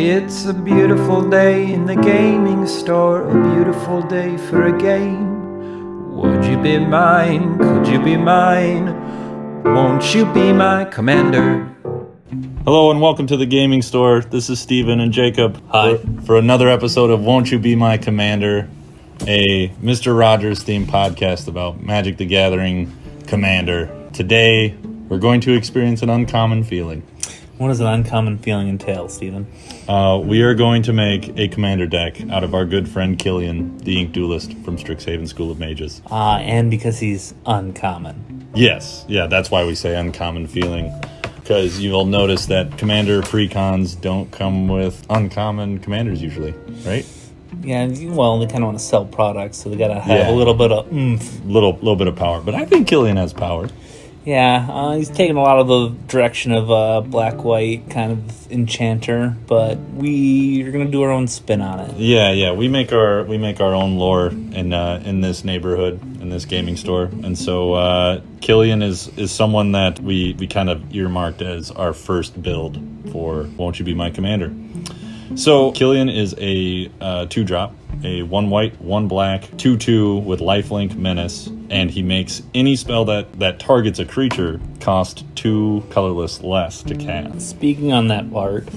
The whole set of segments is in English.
It's a beautiful day in the gaming store, a beautiful day for a game. Would you be mine? Could you be mine? Won't you be my commander? Hello and welcome to the gaming store. This is Steven and Jacob. Hi. For another episode of Won't You Be My Commander, a Mr. Rogers themed podcast about Magic the Gathering Commander. Today, we're going to experience an uncommon feeling. What does an uncommon feeling entail, Steven? We are going to make a commander deck out of our good friend Killian, the Ink Duelist from Strixhaven School of Mages. And because he's uncommon. Yes, that's why we say uncommon feeling. Because you'll notice that commander precons don't come with uncommon commanders usually, right? Yeah, well, they kind of want to sell products, so they got to have a little bit of oomph. Little bit of power. But I think Killian has power. Yeah, he's taking a lot of the direction of black-white kind of enchanter, but we are going to do our own spin on it. Yeah, we make our own lore in this neighborhood, in this gaming store, and so Killian is someone that we kind of earmarked as our first build for Won't You Be My Commander. So Killian is a 2-drop, a 1 white, 1 black, 2/2 with lifelink menace, and he makes any spell that targets a creature cost 2 colorless less to cast. Speaking on that part,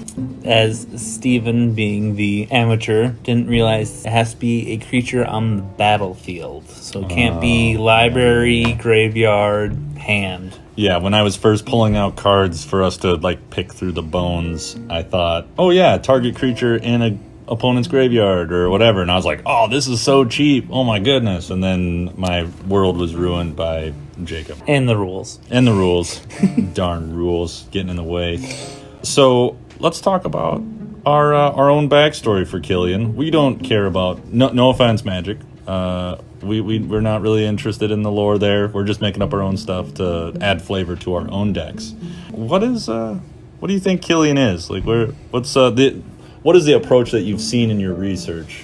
as Steven being the amateur, didn't realize it has to be a creature on the battlefield. So it can't be library, graveyard, hand. Yeah, when I was first pulling out cards for us to pick through the bones, I thought, oh yeah, target creature in a opponent's graveyard or whatever, and I was like, oh, this is so cheap, oh my goodness, and then my world was ruined by Jacob. And the rules. Darn rules getting in the way. So let's talk about our own backstory for Killian. We don't care about, no offense, Magic. We're not really interested in the lore there. We're just making up our own stuff to add flavor to our own decks. What do you think Killian is? What is the approach that you've seen in your research?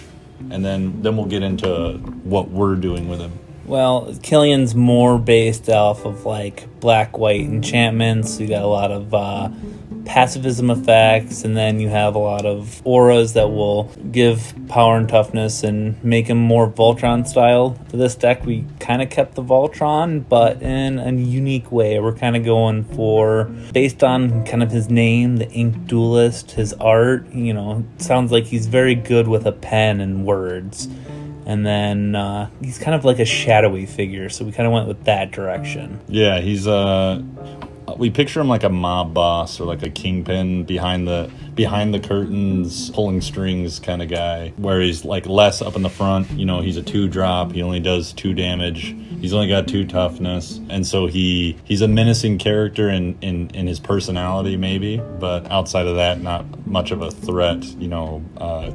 And then we'll get into what we're doing with him. Well, Killian's more based off of black-white enchantments. You got a lot of pacifism effects, and then you have a lot of auras that will give power and toughness and make him more Voltron style. For this deck, we kind of kept the Voltron, but in a unique way. We're kind of going for, based on kind of his name, the Ink Duelist, his art, sounds like he's very good with a pen and words. And then he's kind of like a shadowy figure, so we kind of went with that direction. Yeah, he's we picture him like a mob boss or like a kingpin behind the curtains, pulling strings kind of guy, where he's less up in the front. He's a 2-drop. He only does 2 damage. He's only got 2 toughness, and so he's a menacing character in his personality maybe, but outside of that, not much of a threat.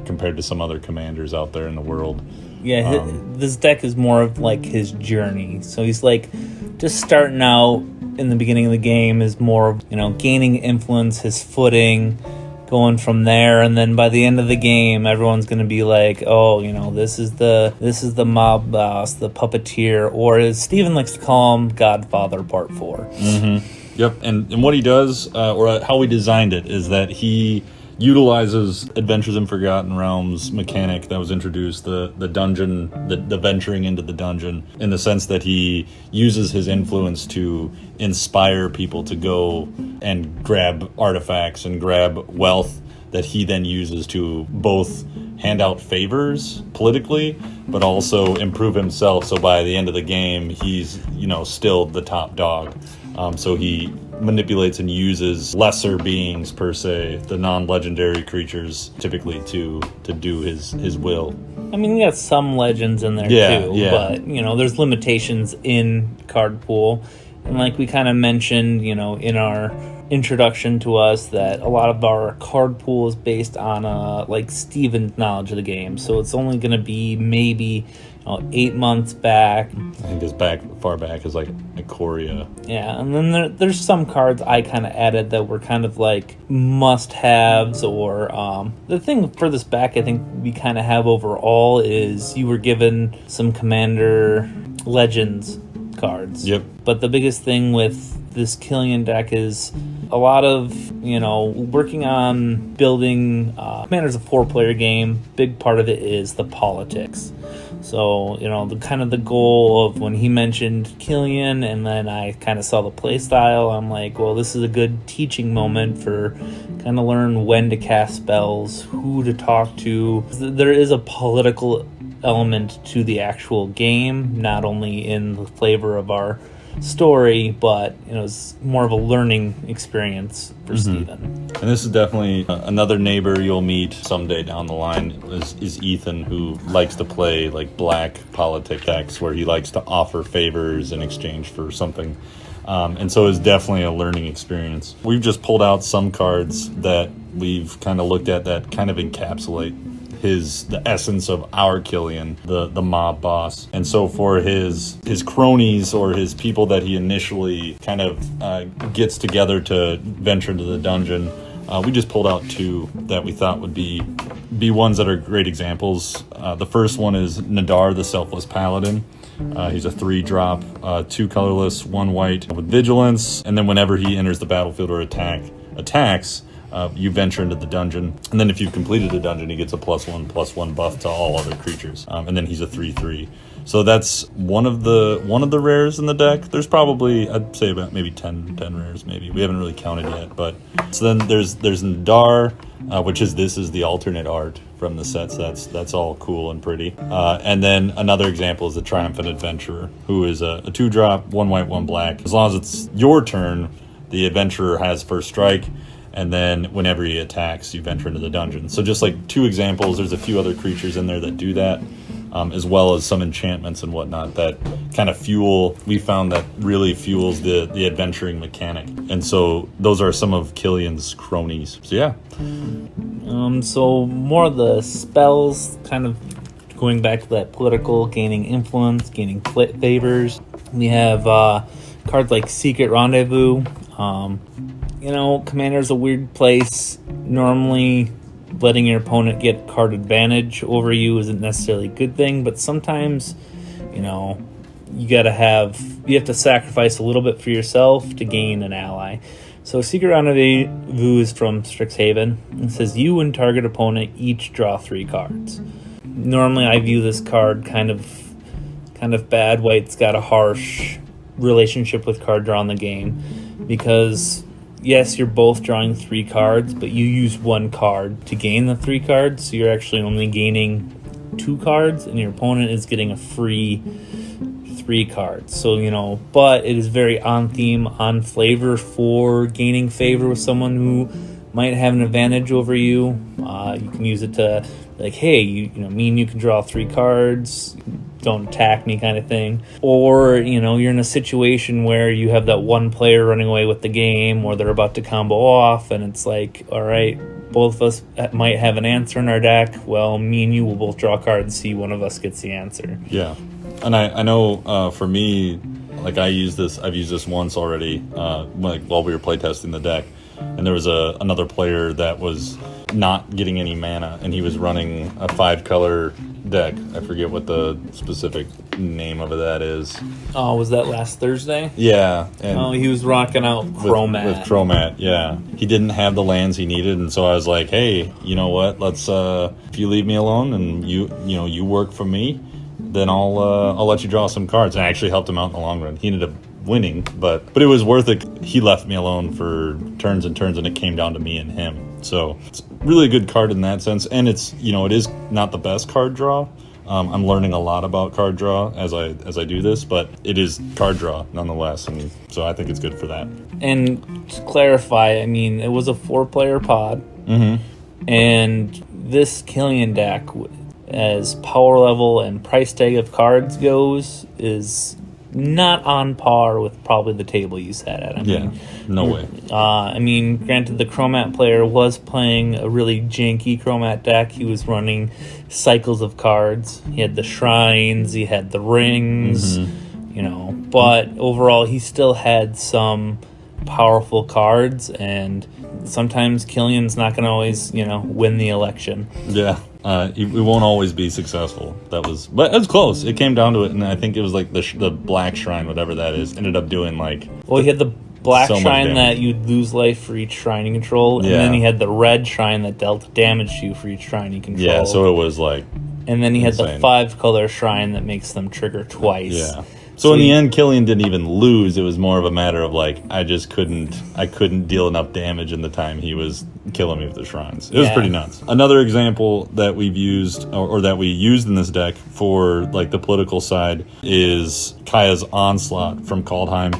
Compared to some other commanders out there in the world. Yeah, this deck is more of his journey. So he's just starting out in the beginning of the game is more of, gaining influence, his footing, going from there, and then by the end of the game, everyone's going to be this is the mob boss, the puppeteer, or as Steven likes to call him, Godfather Part 4. Mm-hmm. Yep, and what he does, or how we designed it, is that he utilizes Adventures in Forgotten Realms mechanic that was introduced, the dungeon, the venturing into the dungeon, in the sense that he uses his influence to inspire people to go and grab artifacts and grab wealth that he then uses to both hand out favors politically, but also improve himself. So by the end of the game, he's, still the top dog. So he manipulates and uses lesser beings, per se, the non-legendary creatures, typically to do his will. I mean, we got some legends in there too, but there's limitations in card pool, and we kind of mentioned, in our introduction to us, that a lot of our card pool is based on Steven's knowledge of the game, so it's only going to be maybe 8 months back. I think as far back as Ikoria. Yeah, and then there's some cards I kind of added that were kind of must-haves, or the thing furthest back I think we kind of have overall is you were given some Commander Legends cards. Yep. But the biggest thing with this Killian deck is a lot of, working on building. Commander's a 4-player game. Big part of it is the politics. So, the goal of when he mentioned Killian and then I kind of saw the play style, I'm like, well, this is a good teaching moment for kind of learn when to cast spells, who to talk to. There is a political element to the actual game, not only in the flavor of our story, but it's more of a learning experience for Steven. And this is definitely another neighbor you'll meet someday down the line is Ethan, who likes to play like black politic decks where he likes to offer favors in exchange for something. And so it's definitely a learning experience. We've just pulled out some cards that we've kind of looked at that kind of encapsulate the essence of our Killian, the mob boss. And so for his cronies or his people that he initially kind of gets together to venture into the dungeon, we just pulled out 2 that we thought would be ones that are great examples. The first one is Nadar, the Selfless Paladin. He's a 3-drop, 2 colorless, 1 white with vigilance, and then whenever he enters the battlefield or attacks, you venture into the dungeon, and then if you've completed the dungeon, he gets a +1/+1 buff to all other creatures, and then he's a 3/3. So that's one of the rares in the deck. There's probably, I'd say, about maybe 10 rares. Maybe we haven't really counted yet, but so then there's Nadar, which is the alternate art from the sets. That's all cool and pretty. And then another example is the Triumphant Adventurer, who is a 2-drop, 1 white, 1 black. As long as it's your turn, the adventurer has first strike. And then whenever he attacks, you venture into the dungeon. So just like 2 examples, there's a few other creatures in there that do that, as well as some enchantments and whatnot that kind of we found that really fuels the adventuring mechanic. And so those are some of Killian's cronies. So yeah. So more of the spells, kind of going back to that political, gaining influence, gaining favors. We have cards like Secret Rendezvous. Commander's a weird place. Normally, letting your opponent get card advantage over you isn't necessarily a good thing, but sometimes, you have to sacrifice a little bit for yourself to gain an ally. So Secret Rendezvous is from Strixhaven. It says you and target opponent each draw 3 cards. Normally, I view this card kind of bad. White's got a harsh relationship with card draw in the game because yes, you're both drawing 3 cards, but you use 1 card to gain the 3 cards, so you're actually only gaining 2 cards, and your opponent is getting a free 3 cards. So, but it is very on theme, on flavor for gaining favor with someone who might have an advantage over you. You can use it to, like, hey, me and you can draw 3 cards, don't attack me kind of thing. Or, you're in a situation where you have that one player running away with the game or they're about to combo off and it's like, all right, both of us might have an answer in our deck. Well, me and you will both draw cards and see one of us gets the answer. Yeah. And I know for me, like I've used this once already, while we were playtesting the deck. And there was another player that was not getting any mana, and he was running a 5-color deck. I forget what the specific name of that is. Oh, was that last Thursday? Yeah. And he was rocking out Chromat. With Chromat, yeah. He didn't have the lands he needed, and so I was like, hey, you know what? Let's if you leave me alone and you work for me, then I'll let you draw some cards. And I actually helped him out in the long run. He ended up winning, but it was worth it. He left me alone for turns and turns, and it came down to me and him. So it's really a good card in that sense, and it's it is not the best card draw. I'm learning a lot about card draw as I do this, but it is card draw nonetheless, and so I think it's good for that. And to clarify, I mean, it was a 4-player pod, and this Killian deck, as power level and price tag of cards goes, is not on par with probably the table you sat at. I mean, no way. Granted, the Chromat player was playing a really janky Chromat deck. He was running cycles of cards. He had the shrines, he had the rings, but overall he still had some powerful cards, and sometimes Killian's not going to always, win the election. Yeah. We won't always be successful. But it was close. It came down to it, and I think it was like the Black Shrine, whatever that is, ended up doing like. Well, he had the black So much shrine damage. that you'd lose life for each shrine you control, and Yeah. then he had the red shrine that dealt damage to you for each shrine you control. Yeah, so it was like, and then he had the insane. 5-color shrine that makes them trigger twice. yeah. So in the end, Killian didn't even lose. It was more of a matter of like, I couldn't deal enough damage in the time he was killing me with the shrines. It was Yeah. pretty nuts. Another example that we've used, or that we used in this deck for like the political side, is Kaya's Onslaught from Kaldheim,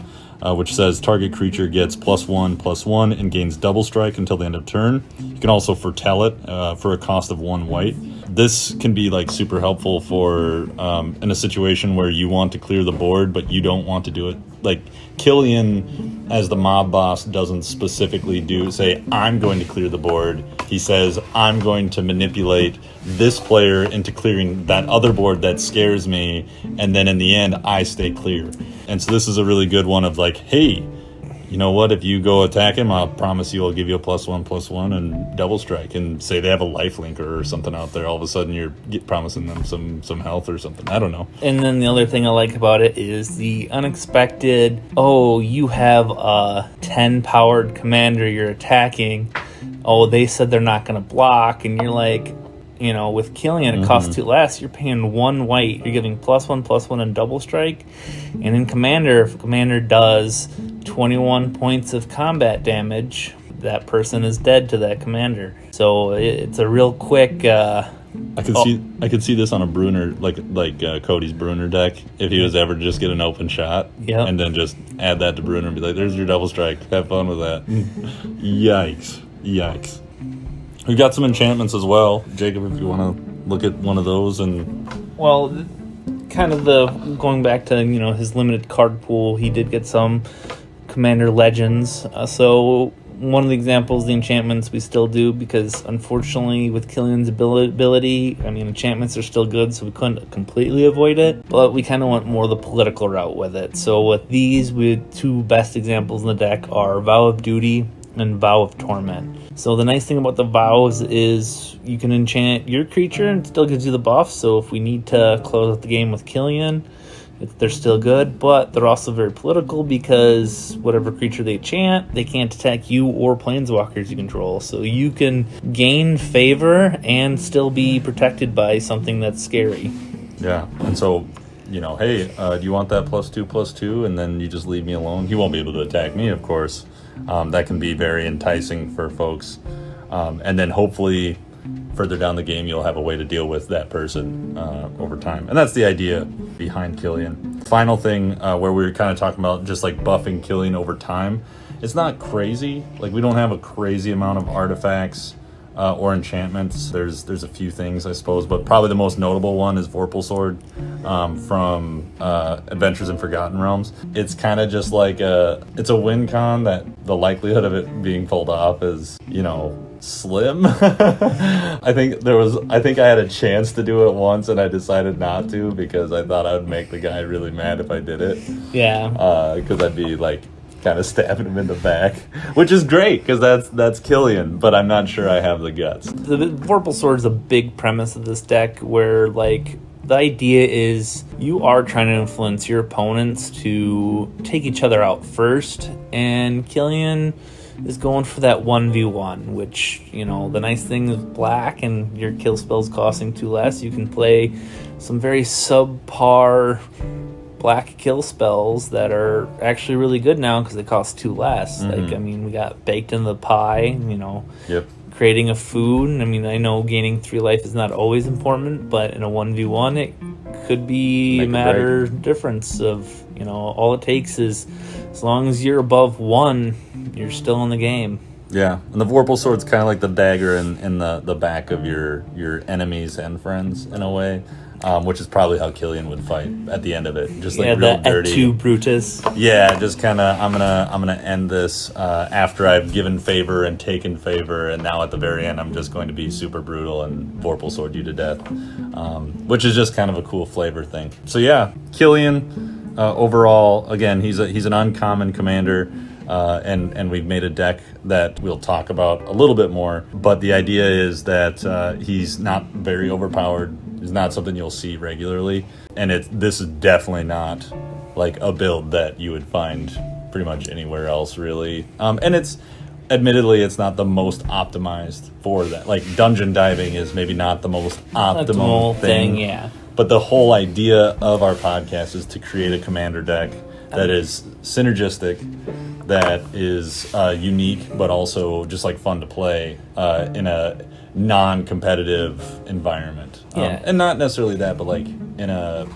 which says target creature gets +1/+1 and gains double strike until the end of turn. You can also foretell it for a cost of 1 white. This can be like super helpful for in a situation where you want to clear the board, but you don't want to do it. Like Killian, as the mob boss, doesn't specifically say, I'm going to clear the board. He says, I'm going to manipulate this player into clearing that other board that scares me, and then in the end, I stay clear. And so this is a really good one of like, hey, you know what? If you go attack him, I'll promise you I'll give you a +1/+1 and double strike. And say they have a lifelinker or something out there, all of a sudden you're promising them some health or something. I don't know. And then the other thing I like about it is the unexpected, oh, you have a 10-powered commander you're attacking. Oh, they said they're not going to block. And you're like, you know, with Killian, it costs 2 less. You're paying 1 white. You're giving +1/+1 and double strike. And in Commander, if a commander does 21 points of combat damage, that person is dead to that commander. So it's a real quick... I could see this on a Bruner, like Cody's Bruner deck, if he was ever to just get an open shot, Yep. and then just add that to Bruner and be like, there's your double strike. Have fun with that. Yikes. We've got some enchantments as well. Jacob, if you want to look at one of those. And Well, kind of going back to, you know, his limited card pool, he did get some Commander Legends. So one of the examples, the enchantments we still do, because unfortunately with Killian's ability, I mean, enchantments are still good, so we couldn't completely avoid it, but we kind of went more the political route with it. So with these, two best examples in the deck are Vow of Duty and Vow of Torment. So the nice thing about the vows is you can enchant your creature and it still gives you the buff. So if we need to close out the game with Killian, they're still good, but they're also very political because whatever creature they enchant, they can't attack you or planeswalkers you control. So you can gain favor and still be protected by something that's scary. yeah, and so, you know, hey, do you want that +2/+2? And then you just leave me alone. He won't be able to attack me, of course. That can be very enticing for folks. And then hopefully further down the game, you'll have a way to deal with that person over time. And that's the idea behind Killian. Final thing where we were kind of talking about just like buffing Killian over time. It's not crazy. Like, we don't have a crazy amount of artifacts or enchantments. There's a few things, I suppose, but probably the most notable one is Vorpal Sword from Adventures in Forgotten Realms. It's kind of just like it's a win con that the likelihood of it being pulled off is, you know, slim. I think I had a chance to do it once and I decided not to because I thought I would make the guy really mad if I did it. Yeah. Because I'd be like kind of stabbing him in the back, which is great because that's Killian, but I'm not sure I have the guts. The Vorpal Sword is a big premise of this deck where, like, the idea is you are trying to influence your opponents to take each other out first, and Killian is going for that 1v1, which, you know, the nice thing is black and your kill spells costing 2 less. You can play some very subpar black kill spells that are actually really good now because they cost 2 less. Like, I mean, we got Baked in the Pie, you know. Yep. Creating a food. I mean, I know gaining 3 life is not always important, but in a 1v1, it could be a matter difference of, you know, all it takes is as long as you're above 1, you're still in the game. Yeah, and the Vorpal Sword's kind of like the dagger in the back of your enemies and friends in a way, which is probably how Killian would fight at the end of it. Just like real dirty. At 2 Brutus. Yeah, just kind of I'm gonna end this after I've given favor and taken favor, and now at the very end I'm just going to be super brutal and Vorpal Sword you to death, which is just kind of a cool flavor thing. So yeah, Killian. Overall, again, he's an uncommon commander, and we've made a deck that we'll talk about a little bit more. But the idea is that he's not very overpowered. He's not something you'll see regularly, and this is definitely not like a build that you would find pretty much anywhere else, really. And it's admittedly it's not the most optimized for that. Like dungeon diving is maybe not the most optimal thing. Yeah. But the whole idea of our podcast is to create a commander deck that is synergistic, that is unique, but also just like fun to play in a non-competitive environment. Yeah. And not necessarily that, but like in an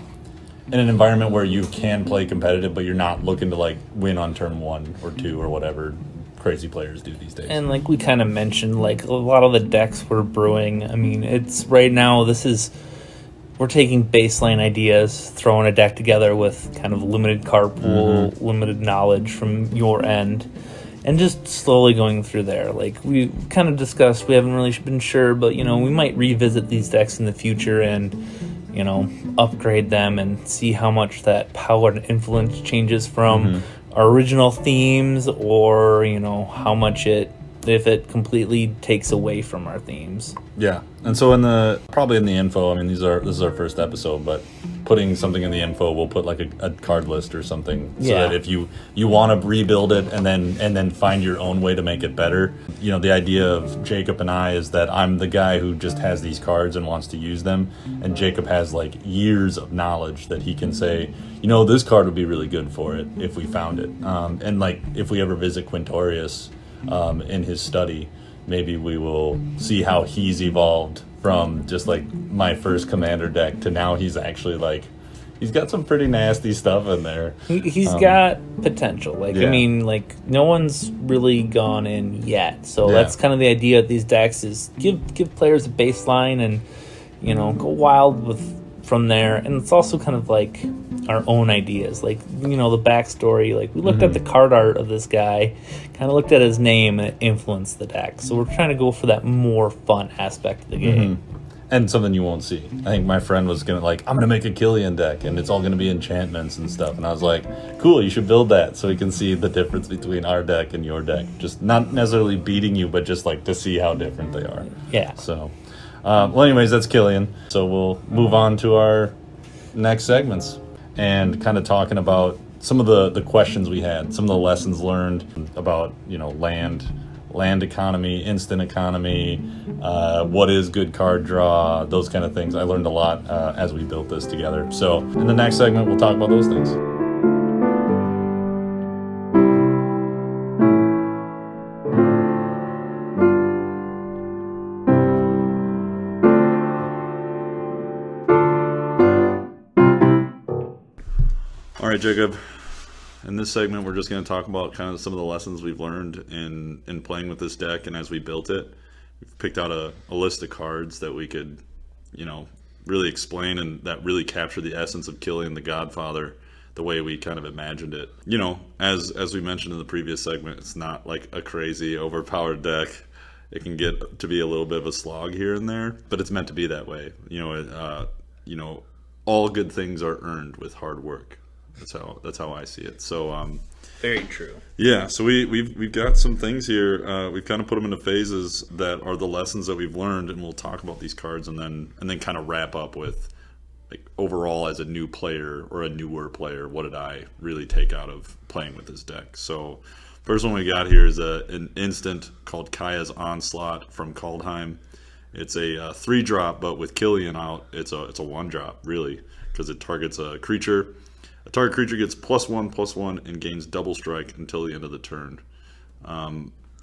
environment where you can play competitive, but you're not looking to like win on turn 1 or 2 or whatever crazy players do these days. And like we kind of mentioned, like a lot of the decks we're brewing, I mean, it's right now, we're taking baseline ideas, throwing a deck together with kind of limited card pool, limited knowledge from your end, and just slowly going through there. Like we kind of discussed, we haven't really been sure, but, you know, we might revisit these decks in the future and, you know, upgrade them and see how much that power and influence changes from our original themes, or, you know, how much if it completely takes away from our themes. Yeah, and so probably in the info, I mean, this is our first episode, but putting something in the info, we'll put like a card list or something, so that if you want to rebuild it and then find your own way to make it better. You know, the idea of Jacob and I is that I'm the guy who just has these cards and wants to use them, and Jacob has like years of knowledge that he can say, you know, this card would be really good for it if we found it. And like if we ever visit Quintorius in his study, maybe we will see how he's evolved from just like my first commander deck to now he's actually like, he's got some pretty nasty stuff in there. He's got potential. Like, I mean, like no one's really gone in yet. So that's kind of the idea of these decks, is give players a baseline and, you know, go wild from there. And it's also kind of like our own ideas, like, you know, the backstory. Like we looked at the card art of this guy, kind of looked at his name, and it influenced the deck. So we're trying to go for that more fun aspect of the game. And something you won't see. I think my friend was gonna I'm gonna make a Killian deck and it's all gonna be enchantments and stuff, and I was like, cool, you should build that so we can see the difference between our deck and your deck. Just not necessarily beating you, but just like to see how different they are. Yeah. So well, anyways, that's Killian. So we'll move on to our next segments and kind of talking about some of the questions we had, some of the lessons learned about, you know, land economy, instant economy, what is good card draw, those kind of things. I learned a lot as we built this together. So in the next segment, we'll talk about those things. All right, Jacob. In this segment, we're just going to talk about kind of some of the lessons we've learned in playing with this deck, and as we built it, we've picked out a list of cards that we could, you know, really explain and that really capture the essence of Killian the Godfather the way we kind of imagined it. You know, as we mentioned in the previous segment, it's not like a crazy overpowered deck. It can get to be a little bit of a slog here and there, but it's meant to be that way. You know, all good things are earned with hard work. That's how I see it. So Very true. Yeah, so we've got some things here. We've kind of put them into phases that are the lessons that we've learned, and we'll talk about these cards and then kind of wrap up with, like, overall as a new player or a newer player, what did I really take out of playing with this deck? So first one we got here is an instant called Kaya's Onslaught from Kaldheim. It's a 3-drop, but with Killian out, it's a 1-drop really, because it targets a creature. A target creature gets +1/+1 and gains double strike until the end of the turn.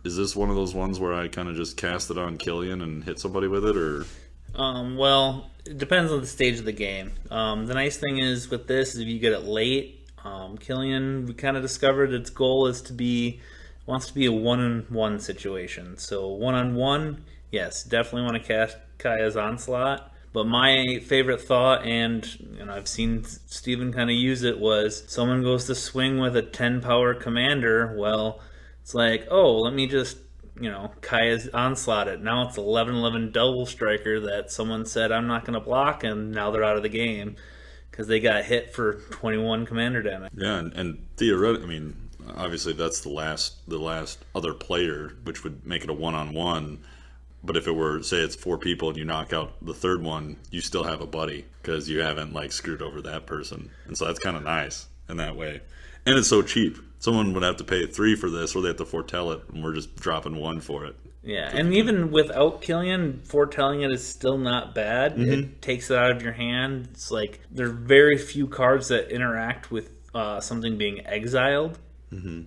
Is this one of those ones where I kind of just cast it on Killian and hit somebody with it, or? Well, it depends on the stage of the game. The nice thing is with this is if you get it late, Killian, we kind of discovered its goal wants to be a 1-on-1 situation. So 1-on-1, yes, definitely want to cast Kaya's Onslaught. But my favorite thought, and I've seen Steven kind of use it, was someone goes to swing with a 10-power commander. Well, it's like, oh, let me just, Kaya's Onslaught it. Now it's 11/11 double striker that someone said I'm not going to block, and now they're out of the game because they got hit for 21 commander damage. Yeah, and theoretically, I mean, obviously that's the last other player, which would make it a 1-on-1. But if it were, say it's 4 people and you knock out the third one, you still have a buddy because you haven't screwed over that person. And so that's kind of nice in that way. And it's so cheap. Someone would have to pay 3 for this, or they have to foretell it, and we're just dropping 1 for it. Yeah, and even without Killian, foretelling it is still not bad. Mm-hmm. It takes it out of your hand. It's like there are very few cards that interact with something being exiled. Mm-hmm.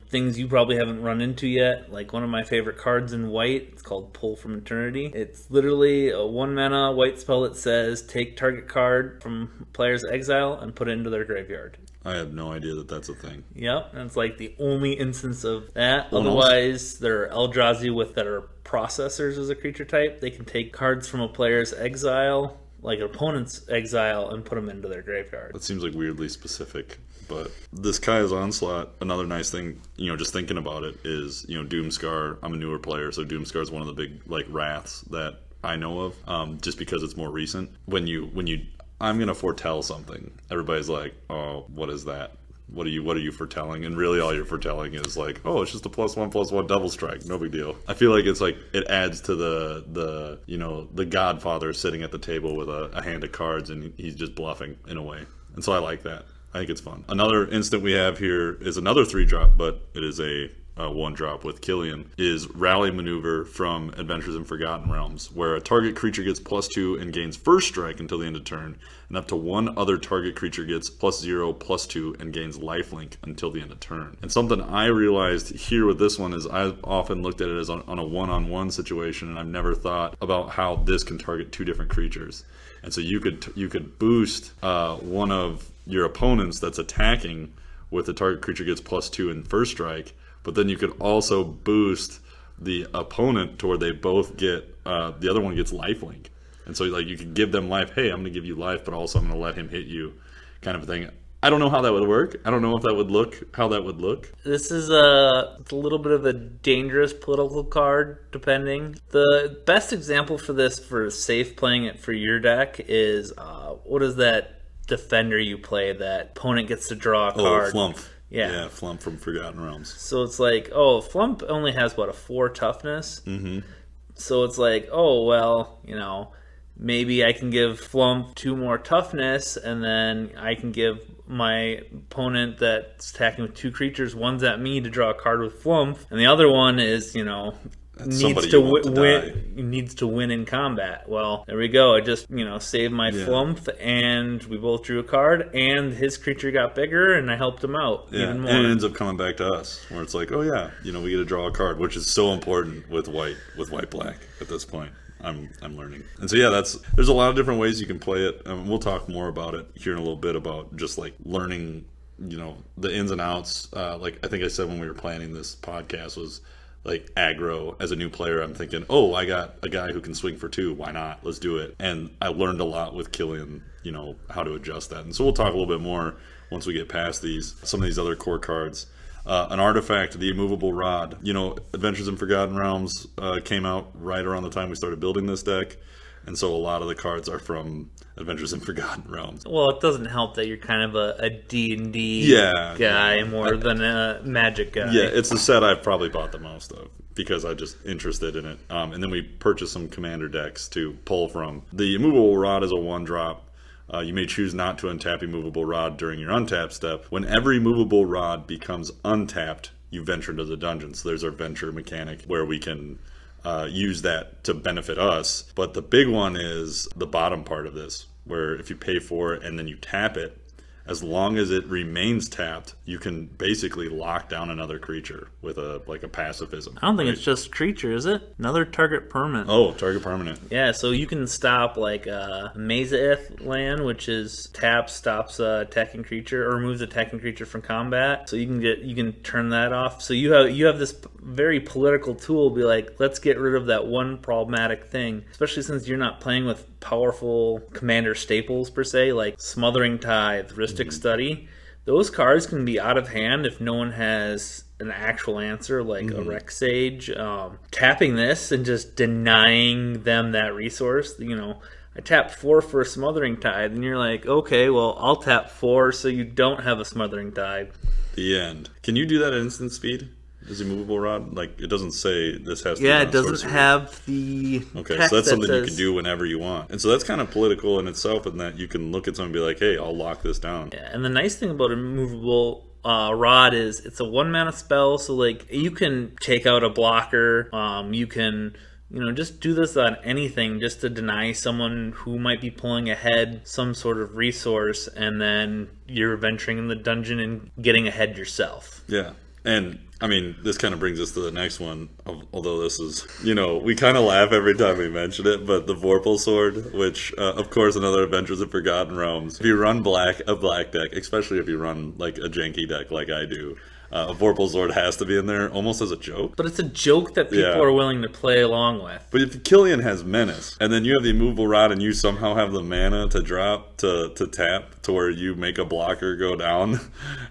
Things you probably haven't run into yet. Like one of my favorite cards in white, it's called Pull from Eternity. It's literally a 1 mana white spell that says take target card from player's exile and put it into their graveyard. I had no idea that that's a thing. Yep, and it's like the only instance of that. Almost. Otherwise, there are Eldrazi with that are processors as a creature type. They can take cards from a player's exile, like an opponent's exile, and put them into their graveyard. That seems like weirdly specific. But this Kaya's Onslaught, another nice thing, just thinking about it is, Doomscar. I'm a newer player, so Doomscar is one of the big wraths that I know of, just because it's more recent. When you I'm gonna foretell something, everybody's like, oh, what is that? What are you foretelling? And really all you're foretelling is like, oh, it's just a +1/+1 double strike, no big deal. I feel like it's like it adds to the Godfather sitting at the table with a hand of cards and he's just bluffing in a way. And so I like that. I think it's fun. Another instant we have here is another 3-drop, but it is a 1-drop with Killian, is Rally Maneuver from Adventures in Forgotten Realms, where a target creature gets +2 and gains first strike until the end of turn, and up to one other target creature gets +0/+2 and gains lifelink until the end of turn. And something I realized here with this one is I've often looked at it as on a one-on-one situation, and I've never thought about how this can target 2 different creatures. And so you could boost one of your opponents that's attacking with the target creature gets +2 in first strike, but then you could also boost the opponent to where they both get the other one gets lifelink, and so you can give them life. Hey, I'm going to give you life, but also I'm going to let him hit you, kind of thing. I don't know how that would work. I don't know if that would look how that would look. This is it's a little bit of a dangerous political card, depending. The best example for this, for safe playing it for your deck, is what is that defender you play that opponent gets to draw a card? Oh, Flump. Yeah, Flump from Forgotten Realms. So it's like, Flump only has, a 4 toughness? Mm-hmm. So it's like, maybe I can give Flump 2 more toughness, and then I can give my opponent that's attacking with 2 creatures, one's at me to draw a card with Flump, and the other one is, needs to win in combat. Well, there we go. I just saved my Flump, and we both drew a card, and his creature got bigger, and I helped him out even more. And it ends up coming back to us, where it's like, oh yeah, we get to draw a card, which is so important with white black at this point. I'm learning. And so there's a lot of different ways you can play it. We'll talk more about it here in a little bit, about just learning the ins and outs. I think I said when we were planning this podcast was aggro. As a new player, I'm thinking, oh, I got a guy who can swing for 2, why not, let's do it. And I learned a lot with Killian, how to adjust that. And so we'll talk a little bit more once we get past some of these other core cards. An artifact, the Immovable Rod. Adventures in Forgotten Realms came out right around the time we started building this deck, and so a lot of the cards are from Adventures in Forgotten Realms. Well, it doesn't help that you're kind of a D&D guy more than a Magic guy. Yeah, it's the set I've probably bought the most of, because I'm just interested in it. And then we purchased some commander decks to pull from. The Immovable Rod is a 1-drop. You may choose not to untap Immovable Rod during your untap step. When every Immovable Rod becomes untapped, you venture into the dungeon. So there's our venture mechanic where we can use that to benefit us. But the big one is the bottom part of this, where if you pay for it and then you tap it, as long as it remains tapped, you can basically lock down another creature with a pacifism. I don't think it's just creature, is it? Another target permanent. Oh, target permanent. Yeah, so you can stop Mazaeth land, which is tap, stops attacking creature, or removes attacking creature from combat. So you can turn that off. So you have this very political tool. Be like, let's get rid of that one problematic thing, especially since you're not playing with powerful commander staples per se, like Smothering Tithe, Rhystic Study. Those cards can be out of hand if no one has an actual answer, like a Rex Sage. Tapping this and just denying them that resource. I tapped 4 for a Smothering Tithe, and you're like, okay, well, I'll tap 4 so you don't have a Smothering Tithe. The end. Can you do that at instant speed? Is Immovable Rod? It doesn't say this has to be Yeah, it doesn't have the Okay, so that's something you can do whenever you want. And so that's kind of political in itself, in that you can look at someone and be like, hey, I'll lock this down. Yeah, and the nice thing about Immovable Rod is it's a 1-mana spell, so like you can take out a blocker. You can just do this on anything just to deny someone who might be pulling ahead some sort of resource, and then you're venturing in the dungeon and getting ahead yourself. Yeah. And I mean, this kind of brings us to the next one, although this is, we kind of laugh every time we mention it, but the Vorpal Sword, which, of course, another Adventures of Forgotten Realms. If you run a black deck, especially if you run, like, a janky deck like I do, a Vorpal Sword has to be in there almost as a joke. But it's a joke that people are willing to play along with. But if Killian has Menace, and then you have the Immovable Rod, and you somehow have the mana to drop, to tap, to where you make a blocker go down,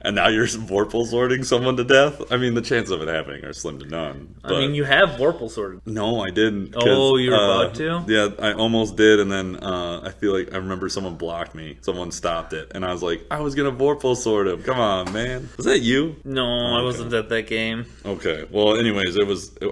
and now you're Vorpal Swording someone to death, I mean, the chances of it happening are slim to none. But, I mean, you have Vorpal Sword. No, I didn't. Oh, you were about to? Yeah, I almost did, and then I feel like I remember someone blocked me. Someone stopped it, and I was like, I was going to Vorpal Sword him. Come on, man. Was that you? No. I wasn't at that game. Okay. Well, anyways,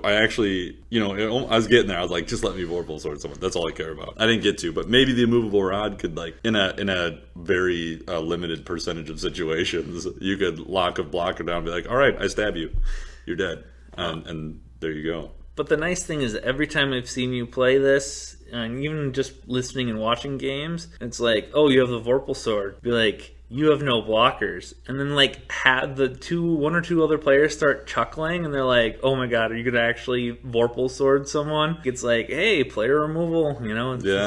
I actually, I was getting there. I was like, just let me Vorpal Sword someone. That's all I care about. I didn't get to, but maybe the Immovable Rod could, like, in a very limited percentage of situations, you could lock a blocker down and be like, all right, I stab you. You're dead. And there you go. But the nice thing is that every time I've seen you play this, and even just listening and watching games, it's like, oh, you have the Vorpal Sword. Be like, you have no blockers. And then like have one or two other players start chuckling, and they're like, oh my god, are you gonna actually Vorpal Sword someone? It's like, hey, player removal,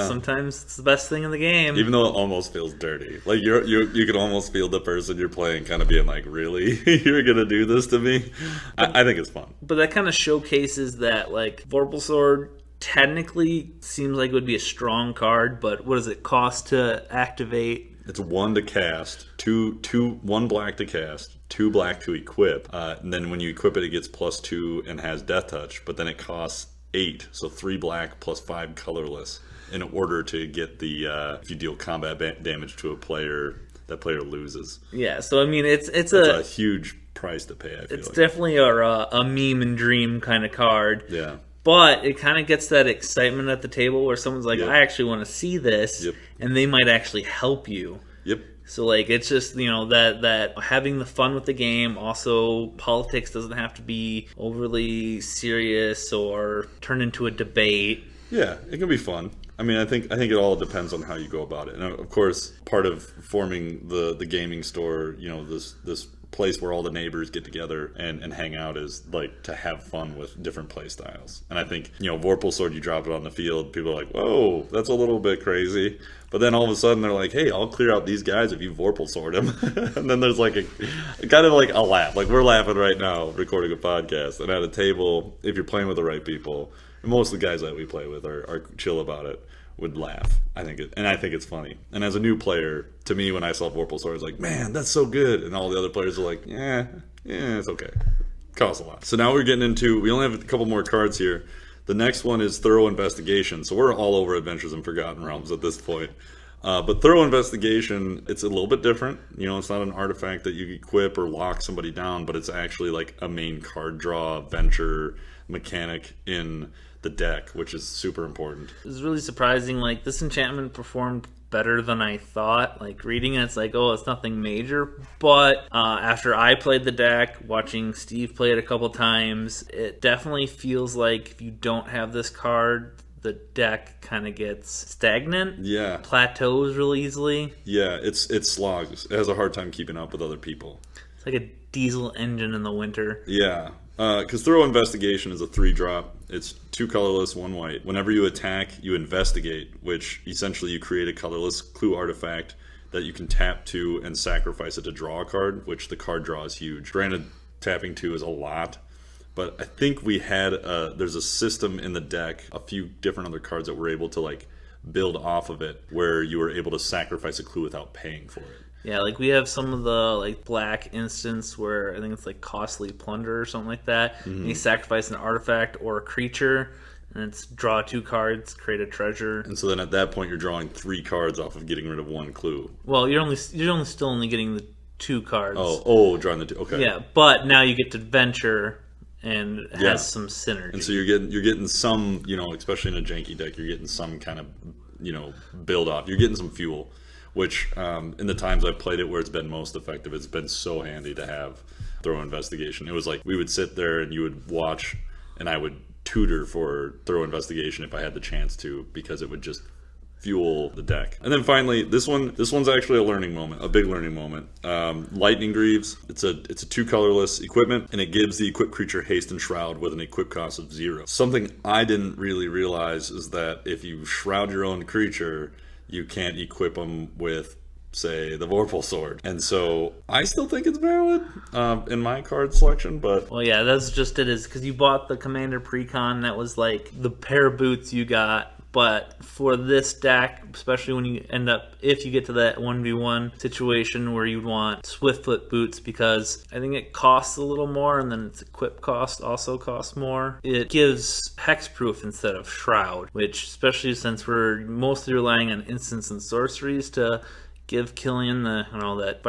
sometimes it's the best thing in the game. Even though it almost feels dirty. Like you can almost feel the person you're playing kind of being like, really? You're gonna do this to me? I think it's fun. But that kind of showcases that like Vorpal Sword technically seems like it would be a strong card, but what does it cost to activate? It's 1 to cast, 1 black to cast, 2 black to equip. And then when you equip it, it gets +2 and has Death Touch. But then it costs 8, so 3 black plus 5 colorless in order to get the if you deal combat damage to a player, that player loses. Yeah, so I mean, it's a huge price to pay. I feel it's definitely a meme and dream kind of card. Yeah. But it kind of gets that excitement at the table where someone's like, I actually want to see this, and they might actually help you. Yep. So, like, it's just, that having the fun with the game. Also, politics doesn't have to be overly serious or turn into a debate. Yeah, it can be fun. I mean, I think it all depends on how you go about it. And, of course, part of forming the gaming store, this place where all the neighbors get together and hang out is like to have fun with different play styles. And I think, Vorpal Sword, you drop it on the field, people are like, whoa, that's a little bit crazy. But then all of a sudden they're like, hey, I'll clear out these guys if you Vorpal Sword them. And then there's like a kind of like a laugh. Like we're laughing right now recording a podcast, and at a table, if you're playing with the right people, and most of the guys that we play with are chill about it, would laugh. I think it's funny. And as a new player, to me, when I saw Vorpal Sword, I was like, man, that's so good. And all the other players are like, yeah, it's okay. Costs a lot. So now we're getting into, we only have a couple more cards here. The next one is Thorough Investigation. So we're all over Adventures in Forgotten Realms at this point. But Thorough Investigation, it's a little bit different. It's not an artifact that you equip or lock somebody down, but it's actually like a main card draw venture mechanic in the deck, which is super important. It was really surprising. Like, this enchantment performed better than I thought. Like, reading it, it's like, oh, it's nothing major. But after I played the deck, watching Steve play it a couple times, it definitely feels like if you don't have this card, the deck kind of gets stagnant. Yeah. Plateaus really easily. Yeah, it slogs. It has a hard time keeping up with other people. It's like a diesel engine in the winter. Yeah. Because Thorough Investigation is a 3-drop. It's 2 colorless, 1 white. Whenever you attack, you investigate, which essentially you create a colorless clue artifact that you can tap to and sacrifice it to draw a card, which the card draw is huge. Granted, tapping 2 is a lot, but I think we had there's a system in the deck, a few different other cards that were able to like build off of it, where you were able to sacrifice a clue without paying for it. Yeah, like we have some of the like black instance where I think it's like Costly Plunder or something like that. Mm-hmm. And you sacrifice an artifact or a creature, and it's draw 2 cards, create a treasure. And so then at that point you're drawing 3 cards off of getting rid of 1 clue. Well, you're still only getting the 2 cards. Oh, drawing the 2. Okay. Yeah, but now you get to venture, and it has some synergy. And so you're getting some, especially in a janky deck, you're getting some kind of, build off. You're getting some fuel. which in the times I've played it where it's been most effective, it's been so handy to have Thorough Investigation. It was like we would sit there and you would watch, and I would tutor for Thorough Investigation if I had the chance to, because it would just fuel the deck. And then finally, this one's actually a learning moment, a big learning moment. Lightning Greaves. It's a 2 colorless equipment, and it gives the equipped creature haste and shroud with an equip cost of 0. Something I didn't really realize is that if you shroud your own creature, you can't equip them with, say, the Vorpal Sword. And so I still think it's valid in my card selection, but... Well, yeah, that's just it, is because you bought the Commander Precon, that was like the pair of boots you got. But for this deck, especially when you end up, if you get to that 1v1 situation where you'd want Swiftfoot boots, because I think it costs a little more, and then its equip cost also costs more. It gives hexproof instead of shroud, which, especially since we're mostly relying on instants and sorceries to give Killian that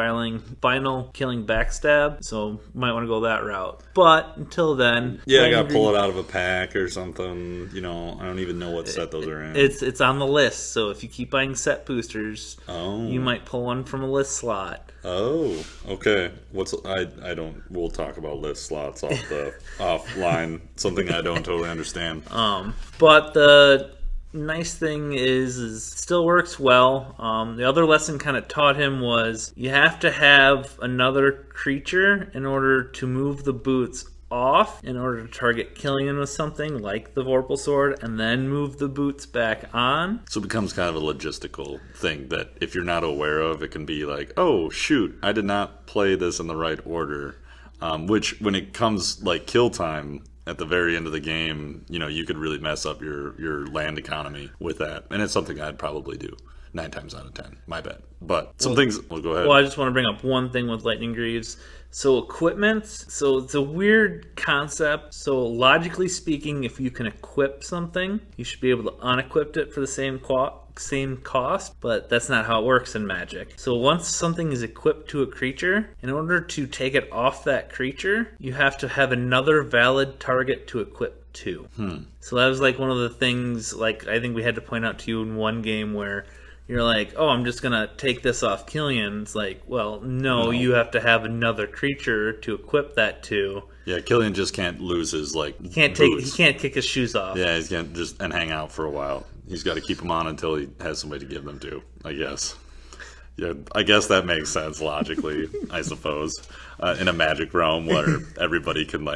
final killing backstab, so might want to go that route. But until then, yeah, I gotta pull it out of a pack or something. I don't even know what set those are in. It's on the list, so if you keep buying set boosters, you might pull one from a list slot. Oh, okay. We'll talk about list slots offline. Something I don't totally understand. But the nice thing is it still works well. The other lesson kind of taught him was you have to have another creature in order to move the boots off, in order to target Killian with something like the Vorpal Sword, and then move the boots back on. So it becomes kind of a logistical thing that if you're not aware of, it can be like, oh shoot, I did not play this in the right order. Which when it comes like kill time at the very end of the game, you could really mess up your land economy with that. And it's something I'd probably do 9 times out of 10, my bet. But go ahead. Well, I just want to bring up one thing with Lightning Greaves. So equipment, so it's a weird concept. So logically speaking, if you can equip something, you should be able to unequip it for the same cost, but that's not how it works in Magic. So once something is equipped to a creature, in order to take it off that creature, you have to have another valid target to equip to. So that was like one of the things, like I think we had to point out to you in one game where you're like, oh, I'm just gonna take this off Killian. It's like, well, no, you have to have another creature to equip that to. Yeah, Killian just can't lose his he can't kick his shoes off. Yeah, he's gonna just hang out for a while. He's got to keep them on until he has somebody to give them to, I guess. Yeah, I guess that makes sense logically, I suppose, in a Magic realm where everybody can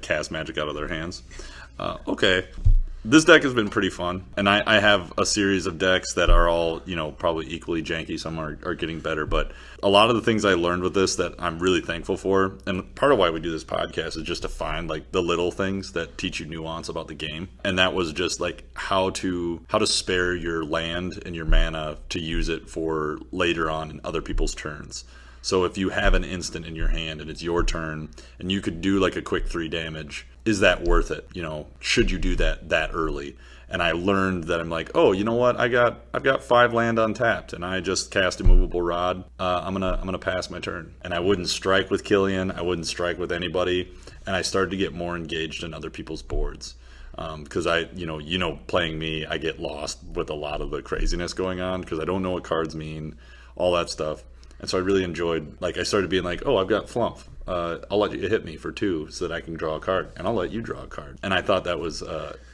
cast magic out of their hands. Okay. This deck has been pretty fun, and I have a series of decks that are all, probably equally janky. Some are getting better, but a lot of the things I learned with this that I'm really thankful for, and part of why we do this podcast is just to find the little things that teach you nuance about the game, and that was just how to spare your land and your mana to use it for later on in other people's turns. So if you have an instant in your hand and it's your turn, and you could do a quick 3 damage, is that worth it? Should you do that early? And I learned that I'm like, oh, you know what? I've got 5 land untapped, and I just cast Immovable Rod. I'm gonna pass my turn, and I wouldn't strike with Killian. I wouldn't strike with anybody, and I started to get more engaged in other people's boards. Because playing me, I get lost with a lot of the craziness going on because I don't know what cards mean, all that stuff. And so I really enjoyed, I started being like, oh, I've got Flump. I'll let you hit me for 2 so that I can draw a card, and I'll let you draw a card. And I thought that was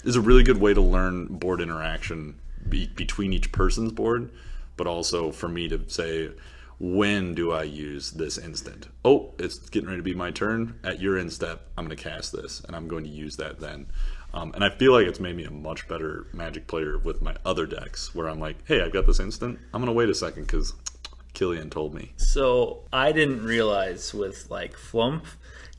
is a really good way to learn board interaction between each person's board, but also for me to say, when do I use this instant? Oh, it's getting ready to be my turn. At your end step, I'm going to cast this, and I'm going to use that then. And I feel like it's made me a much better Magic player with my other decks, where I'm like, hey, I've got this instant. I'm going to wait a second because Killian told me. So I didn't realize with Flump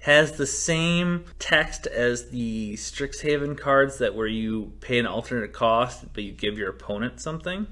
has the same text as the Strixhaven cards that where you pay an alternate cost but you give your opponent something.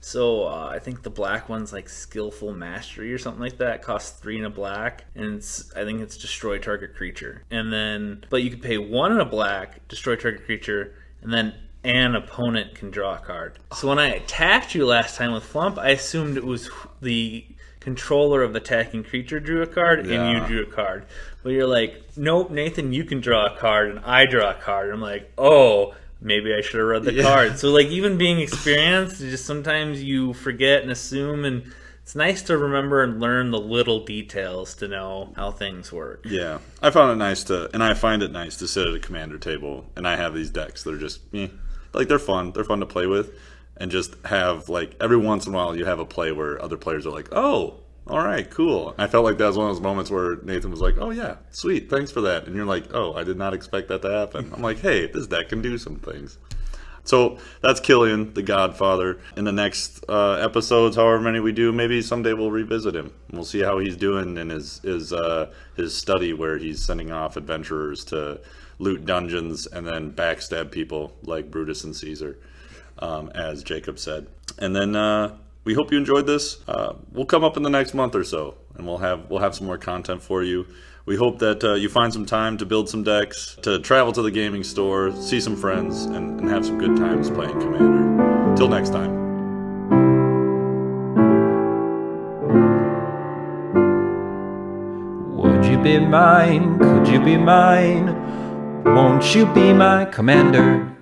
So I think the black one's Skillful Mastery or something like that. It costs 3 in a black, and I think it's destroy target creature. And then, but you can pay 1 in a black, destroy target creature, and then an opponent can draw a card. So when I attacked you last time with Flump, I assumed it was the controller of attacking creature drew a card, and you drew a card. But you're like, nope, Nathan, you can draw a card, and I draw a card. And I'm like, oh, maybe I should have read the card. So like even being experienced, just sometimes you forget and assume, and it's nice to remember and learn the little details to know how things work. Yeah, I found it nice and I find it nice to sit at a commander table and I have these decks that are just like they're fun to play with, and just have like every once in a while you have a play where other players are like, oh, all right, cool. I felt like that was one of those moments where Nathan was like, oh yeah, sweet, thanks for that, and you're like, oh, I did not expect that to happen. I'm like, hey, this deck can do some things. So that's Killian, the Godfather. In the next episodes, however many we do, maybe someday we'll revisit him. We'll see how he's doing in his study where he's sending off adventurers to loot dungeons and then backstab people like Brutus and Caesar, as Jacob said. And then we hope you enjoyed this. We'll come up in the next month or so, and we'll have some more content for you. We hope that you find some time to build some decks, to travel to the gaming store, see some friends, and have some good times playing Commander. Till next time. Would you be mine? Could you be mine? Won't you be my commander?